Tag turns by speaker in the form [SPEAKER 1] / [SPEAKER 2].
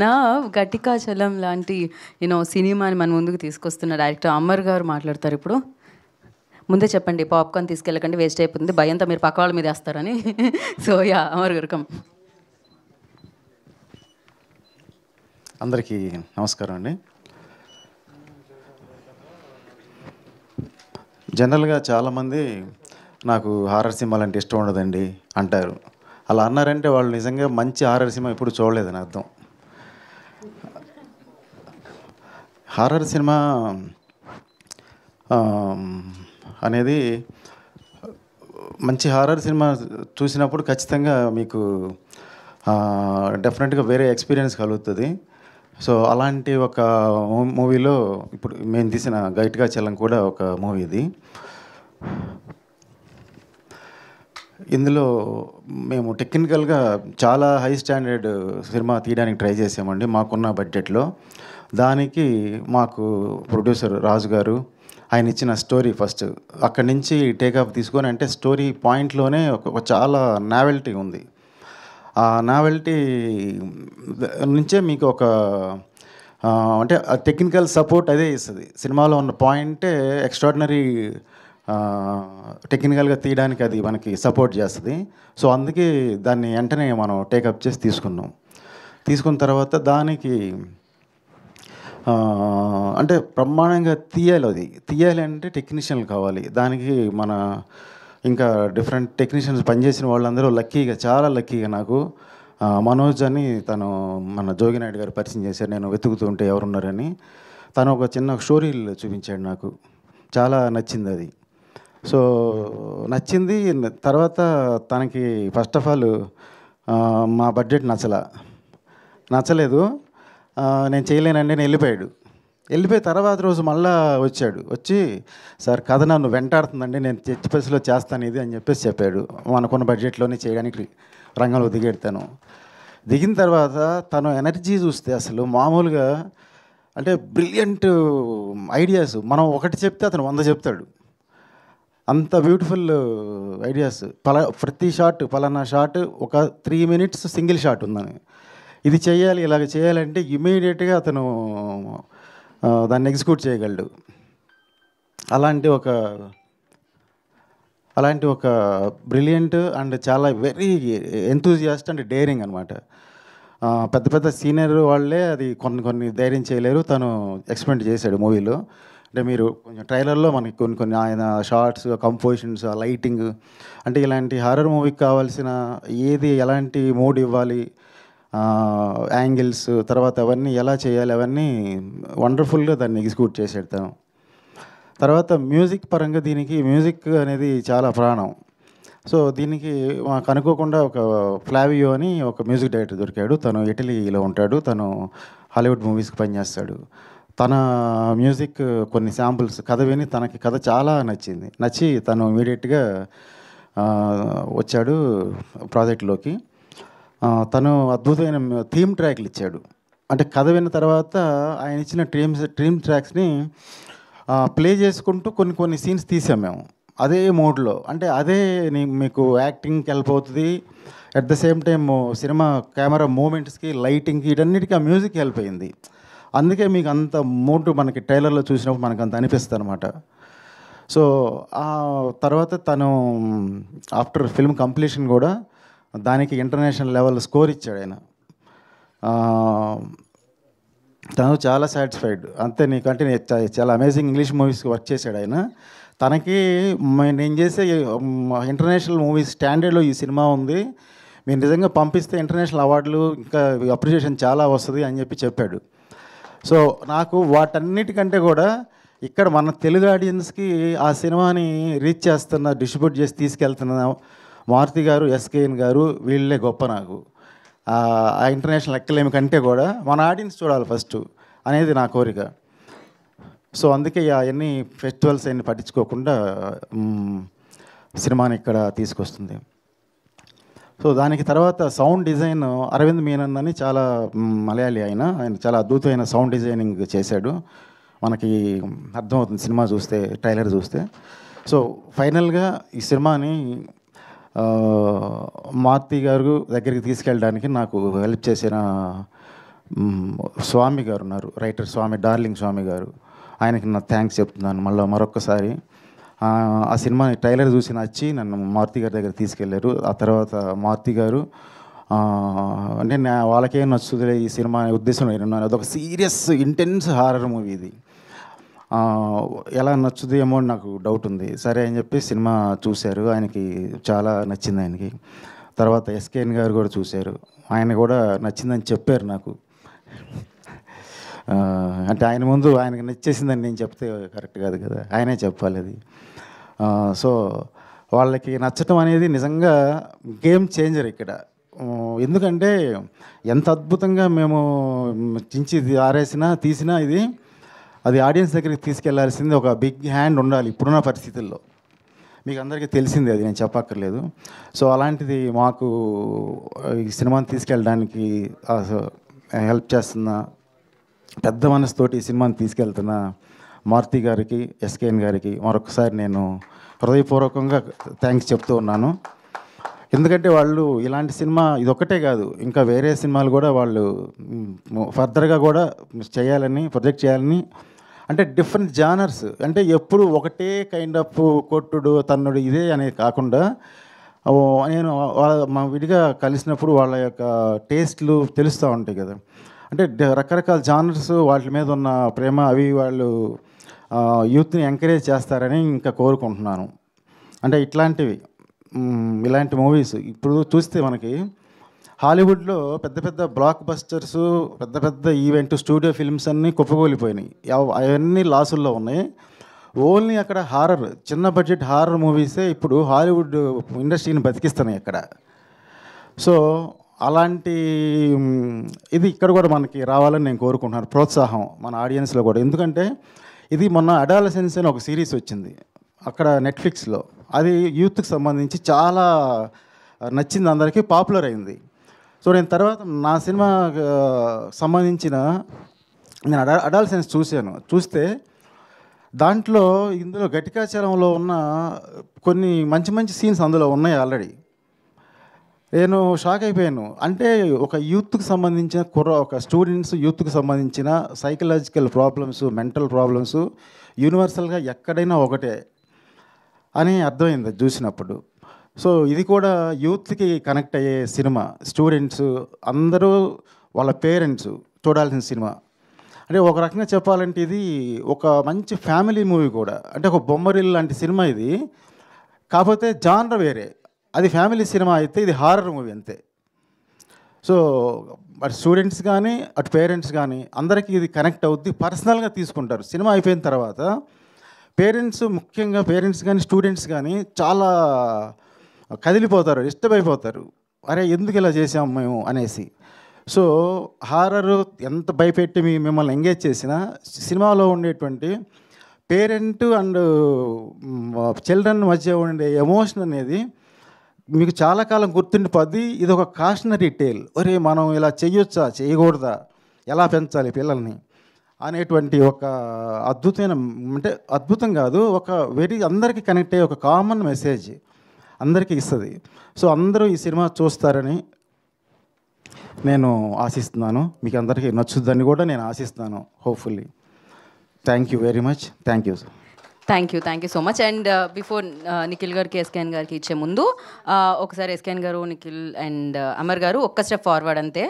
[SPEAKER 1] నా 'ఘటికాచలం' లాంటి సినిమాని మన ముందుకు తీసుకొస్తున్న డైరెక్టర్ అమర్ గారు మాట్లాడతారు ఇప్పుడు. ముందే చెప్పండి, పాప్కార్న్ తీసుకెళ్ళకండి, వేస్ట్ అయిపోతుంది, భయంతో మీరు పక్క వాళ్ళ మీద వేస్తారని. సో అమర్ గారు కమ్.
[SPEAKER 2] అందరికీ నమస్కారం అండి. జనరల్గా చాలామంది నాకు హారర్ సినిమాలు అంటే ఇష్టం ఉండదండి అంటారు. అలా అన్నారంటే వాళ్ళు నిజంగా మంచి హారర్ సినిమా ఎప్పుడు చూడలేదని అర్థం. హారర్ సినిమా అనేది మంచి హారర్ సినిమా చూసినప్పుడు ఖచ్చితంగా మీకు డెఫినెట్గా వేరే ఎక్స్పీరియన్స్ కలుగుతుంది. సో అలాంటి ఒక మూవీలో ఇప్పుడు మేము తీసిన ఘటికాచలం కూడా ఒక మూవీ ఇది. ఇందులో మేము టెక్నికల్గా చాలా హై స్టాండర్డ్ సినిమా తీయడానికి ట్రై చేసామండి మాకున్న బడ్జెట్లో. దానికి మాకు ప్రొడ్యూసర్ రాజు గారు ఆయన ఇచ్చిన స్టోరీ ఫస్ట్ అక్కడి నుంచి టేకాఫ్ తీసుకొని, అంటే స్టోరీ పాయింట్లోనే ఒక చాలా నావెల్టీ ఉంది. ఆ నావెల్టీ నుంచే మీకు ఒక అంటే టెక్నికల్ సపోర్ట్ అదే ఇస్తుంది. సినిమాలో ఉన్న పాయింటే ఎక్స్ట్రాడినరీ టెక్నికల్గా తీయడానికి అది మనకి సపోర్ట్ చేస్తుంది. సో అందుకే దాన్ని వెంటనే మనం టేకప్ చేసి తీసుకున్న తర్వాత దానికి అంటే బ్రహ్మాండంగా తీయాలి అంటే టెక్నీషియన్లు కావాలి. దానికి మన ఇంకా డిఫరెంట్ టెక్నీషియన్స్ పనిచేసిన వాళ్ళందరూ చాలా లక్కీగా నాకు మనోజ్ అని తను మన జోగినాయుడు గారు పరిచయం చేశారు. నేను వెతుకుతూ ఉంటే ఎవరున్నారని తను ఒక చిన్న స్టోరీలు చూపించాడు. నాకు చాలా నచ్చింది అది. సో నచ్చింది. తర్వాత తనకి ఫస్ట్ ఆఫ్ ఆల్ మా బడ్జెట్ నచ్చలేదు. నేను చేయలేనండి నేను వెళ్ళిపోయిన తర్వాత రోజు మళ్ళీ వచ్చి సార్ కథ నన్ను వెంటాడుతుందండి, నేను చర్చి ప్రెస్లో చేస్తాను ఇది అని చెప్పాడు. మనకున్న బడ్జెట్లోనే చేయడానికి రంగంలో దిగిన తర్వాత తను ఎనర్జీ చూస్తే అసలు మామూలుగా అంటే బ్రిలియంట్ ఐడియాస్. మనం ఒకటి చెప్తే అతను 100 చెప్తాడు. అంత బ్యూటిఫుల్ ఐడియాస్. ప్రతి షాట్ పలానా షాట్ ఒక 3 minutes సింగిల్ షాట్ ఉందని, ఇది చేయాలి ఇలాగ చేయాలంటే ఇమీడియట్గా అతను దాన్ని ఎగ్జిక్యూట్ చేయగలడు. అలాంటి ఒక బ్రిలియంట్ అండ్ చాలా వెరీ ఎంతూజియాస్ట్ అండ్ డేరింగ్ అనమాట. పెద్ద సీనియర్ వాళ్ళే అది కొన్ని ధైర్యం చేయలేరు. తను ఎక్స్పెరిమెంట్ చేశాడు మూవీలో. అంటే మీరు కొంచెం ట్రైలర్లో మనకి కొన్ని ఆయన షార్ట్స్, కంపోజిషన్స్, లైటింగ్, అంటే ఇలాంటి హారర్ మూవీకి కావాల్సిన ఎలాంటి మూడ్ ఇవ్వాలి, యాంగిల్స్, తర్వాత అవన్నీ ఎలా చేయాలి అవన్నీ వండర్ఫుల్గా దాన్ని ఎగ్జిక్యూట్ చేసాడు తను. తర్వాత మ్యూజిక్ పరంగా దీనికి మ్యూజిక్ అనేది చాలా ప్రాణం. సో దీనికి మాకు అనుకోకుండా ఒక ఫ్లావియో అని ఒక మ్యూజిక్ డైరెక్టర్ దొరికాడు. తను ఇటలీలో ఉంటాడు. తను హాలీవుడ్ మూవీస్కి పనిచేస్తాడు. తన మ్యూజిక్ కొన్ని శాంపుల్స్ కథ విని తనకి కథ చాలా నచ్చి తను ఇమీడియట్గా వచ్చాడు ప్రాజెక్ట్లోకి. తను అద్భుతమైన థీమ్ ట్రాక్లు ఇచ్చాడు. అంటే కథ విన్న తర్వాత ఆయన ఇచ్చిన డ్రీమ్ ట్రాక్స్ని ప్లే చేసుకుంటూ కొన్ని సీన్స్ తీసాం మేము అదే మోడ్లో. అంటే అదే మీకు యాక్టింగ్కి హెల్ప్ అవుతుంది. At the same time cinema camera మూమెంట్స్కి, లైటింగ్కి, వీటన్నిటికీ ఆ మ్యూజిక్ హెల్ప్ అయింది. అందుకే మీకు అంత మూడ్ మనకి ట్రైలర్లో చూసినప్పుడు మనకు అంత అనిపిస్తుంది అనమాట. సో ఆ తర్వాత తను ఆఫ్టర్ ఫిల్మ్ కంప్లీషన్ కూడా దానికి ఇంటర్నేషనల్ లెవెల్ స్కోర్ ఇచ్చాడు ఆయన. తను చాలా సాటిస్ఫైడ్. అంతే, నీకంటే చాలా అమేజింగ్ ఇంగ్లీష్ మూవీస్కి వర్క్ చేశాడు ఆయన. తనకి నేను చేసే ఇంటర్నేషనల్ మూవీస్ స్టాండర్డ్లో ఈ సినిమా ఉంది, మీరు నిజంగా పంపిస్తే ఇంటర్నేషనల్ అవార్డులు ఇంకా అప్రిషియేషన్ చాలా వస్తుంది అని చెప్పాడు. సో నాకు వాటన్నిటికంటే కూడా ఇక్కడ మన తెలుగు ఆడియన్స్కి ఆ సినిమాని రీచ్ చేస్తున్న, డిస్ట్రిబ్యూట్ చేసి తీసుకెళ్తున్న మారుతి గారు, ఎస్కేఎన్ గారు, వీళ్ళే గొప్ప నాకు. ఆ ఇంటర్నేషనల్ ఎక్కలేమి కంటే కూడా మన ఆడియన్స్ చూడాలి ఫస్ట్ అనేది నా కోరిక. సో అందుకే అవన్నీ ఫెస్టివల్స్ అన్ని పట్టించుకోకుండా సినిమాని ఇక్కడ తీసుకొస్తుంది. సో దానికి తర్వాత సౌండ్ డిజైన్ అరవింద్ మీనన్ అని చాలా మలయాళీ ఆయన చాలా అద్భుతమైన సౌండ్ డిజైనింగ్ చేశాడు. మనకి అర్థమవుతుంది సినిమా చూస్తే, ట్రైలర్ చూస్తే. సో ఫైనల్గా ఈ సినిమాని మారుతి గారు దగ్గరికి తీసుకెళ్ళడానికి నాకు హెల్ప్ చేసిన స్వామి గారు ఉన్నారు, రైటర్ స్వామి, డార్లింగ్ స్వామి గారు. ఆయనకి నా థ్యాంక్స్ చెప్తున్నాను మరొక్కసారి. ఆ సినిమా ట్రైలర్ చూసి నచ్చి నన్ను మారుతి గారి దగ్గర తీసుకెళ్లారు. ఆ తర్వాత మారుతి గారు అంటే వాళ్ళకేం నచ్చుతుందిలే ఈ సినిమా అనే ఉద్దేశం నేను. అదొక సీరియస్ ఇంటెన్స్ హారర్ మూవీ ఇది. ఎలా నచ్చుదేమో అని నాకు డౌట్ ఉంది. సరే అని చెప్పి సినిమా చూశారు, ఆయనకి చాలా నచ్చింది ఆయనకి. తర్వాత ఎస్కేఎన్ గారు కూడా చూశారు, ఆయన కూడా నచ్చిందని చెప్పారు నాకు. అంటే ఆయన ముందు ఆయనకి నచ్చేసిందని నేను చెప్తే కరెక్ట్ కాదు కదా, ఆయనే చెప్పాలి అది. సో వాళ్ళకి నచ్చటం అనేది నిజంగా గేమ్ చేంజర్ ఇక్కడ. ఎందుకంటే ఎంత అద్భుతంగా మేము చించి ఆరేసినా తీసినా అది ఆడియన్స్ దగ్గరికి తీసుకెళ్లాల్సింది ఒక బిగ్ హ్యాండ్ ఉండాలి ఇప్పుడున్న పరిస్థితుల్లో. మీకు అందరికీ తెలిసిందే, అది నేను చెప్పక్కర్లేదు. సో అలాంటిది మాకు ఈ సినిమాని తీసుకెళ్ళడానికి హెల్ప్ చేస్తున్న, పెద్ద మనసుతోటి ఈ సినిమాని తీసుకెళ్తున్న మారుతి గారికి, ఎస్కేఎన్ గారికి మరొకసారి నేను హృదయపూర్వకంగా థ్యాంక్స్ చెప్తూ ఉన్నాను. ఎందుకంటే వాళ్ళు ఇలాంటి సినిమా ఇదొక్కటే కాదు, ఇంకా వేరే సినిమాలు కూడా వాళ్ళు ఫర్దర్గా కూడా చేయాలని, ప్రొజెక్ట్ చేయాలని, అంటే డిఫరెంట్ జానర్స్, అంటే ఎప్పుడు ఒకటే కైండ్ ఆఫ్ కొట్టుడు తన్నుడు ఇదే అనేది కాకుండా నేను మా విడిగా కలిసినప్పుడు వాళ్ళ యొక్క టేస్ట్లు తెలుస్తూ ఉంటాయి కదా. అంటే రకరకాల జానర్స్, వాటి మీద ఉన్న ప్రేమ అవి వాళ్ళు యూత్ని ఎంకరేజ్ చేస్తారని ఇంకా కోరుకుంటున్నాను. అంటే ఇలాంటి మూవీస్ ఇప్పుడు చూస్తే మనకి హాలీవుడ్లో పెద్ద పెద్ద బ్లాక్ బస్టర్స్, పెద్ద పెద్ద ఈవెంట్ స్టూడియో ఫిల్మ్స్ అన్నీ కుప్పకూలిపోయినాయి, అవన్నీ లాసుల్లో ఉన్నాయి. ఓన్లీ అక్కడ హారర్, చిన్న బడ్జెట్ హారర్ మూవీసే ఇప్పుడు హాలీవుడ్ ఇండస్ట్రీని బతికిస్తున్నాయి అక్కడ. సో అలాంటి ఇది ఇక్కడ కూడా మనకి రావాలని నేను కోరుకుంటున్నాను, ప్రోత్సాహం మన ఆడియన్స్లో కూడా. ఎందుకంటే ఇది మొన్న అడాలసెన్స్ అని ఒక సిరీస్ వచ్చింది అక్కడ నెట్ఫ్లిక్స్లో, అది యూత్కి సంబంధించి చాలా నచ్చింది, అందరికీ పాపులర్ అయింది. సో నేను తర్వాత నా సినిమా సంబంధించిన నేను అడాలసెన్స్ చూస్తే దాంట్లో ఇందులో ఘటికాచలంలో ఉన్న కొన్ని మంచి మంచి సీన్స్ అందులో ఉన్నాయి ఆల్రెడీ. నేను షాక్ అయిపోయాను. అంటే ఒక యూత్కి సంబంధించిన ఒక స్టూడెంట్స్ యూత్కి సంబంధించిన సైకలాజికల్ ప్రాబ్లమ్స్, మెంటల్ ప్రాబ్లమ్స్ యూనివర్సల్గా ఎక్కడైనా ఒకటే అని అర్థమైంది చూసినప్పుడు. సో ఇది కూడా యూత్కి కనెక్ట్ అయ్యే సినిమా, స్టూడెంట్స్ అందరూ వాళ్ళ పేరెంట్స్ చూడాల్సిన సినిమా. అంటే ఒక రకంగా చెప్పాలంటే ఇది ఒక మంచి ఫ్యామిలీ మూవీ కూడా, అంటే ఒక బొమ్మరిల్లు లాంటి సినిమా ఇది. కాకపోతే జానర్ వేరే, అది ఫ్యామిలీ సినిమా అయితే ఇది హారర్ మూవీ అంతే. సో అటు స్టూడెంట్స్ కానీ అటు పేరెంట్స్ కానీ అందరికీ ఇది కనెక్ట్ అవుద్ది, పర్సనల్గా తీసుకుంటారు. సినిమా అయిపోయిన తర్వాత ముఖ్యంగా పేరెంట్స్ కానీ స్టూడెంట్స్ కానీ చాలా కదిలిపోతారు, డిస్టర్బ్ అయిపోతారు, అరే ఎందుకు ఇలా చేసాం మేము అనేసి. సో హారర్ ఎంత భయపెట్టి మిమ్మల్ని ఎంగేజ్ చేసినా సినిమాలో ఉండేటువంటి పేరెంట్ అండ్ చిల్డ్రన్ మధ్య ఉండే ఎమోషన్ అనేది మీకు చాలా కాలం గుర్తుండిపోద్ది. ఇది ఒక కాషనరీ టేల్, ఒరే మనం ఇలా చేయొచ్చా చేయకూడదా, ఎలా పెంచాలి పిల్లల్ని అనేటువంటి ఒక అద్భుతమైన, అంటే అద్భుతం కాదు, ఒక అందరికీ కనెక్ట్ అయ్యే ఒక కామన్ మెసేజ్ అందరికీ ఇస్తుంది. సో అందరూ ఈ సినిమా చూస్తారని నేను ఆశిస్తున్నాను, మీకు అందరికీ నచ్చుద్దని కూడా నేను ఆశిస్తున్నాను, hopefully. Thank you very much. Thank you sir.
[SPEAKER 1] Thank you so much. And before Nikhil గారికి, ఎస్కేఎన్ గారికి ఇచ్చే ముందు ఒకసారి ఎస్కేఎన్ గారు, నిఖిల్ అండ్ అమర్ గారు ఒక్క స్టెప్ ఫార్వర్డ్ అంతే.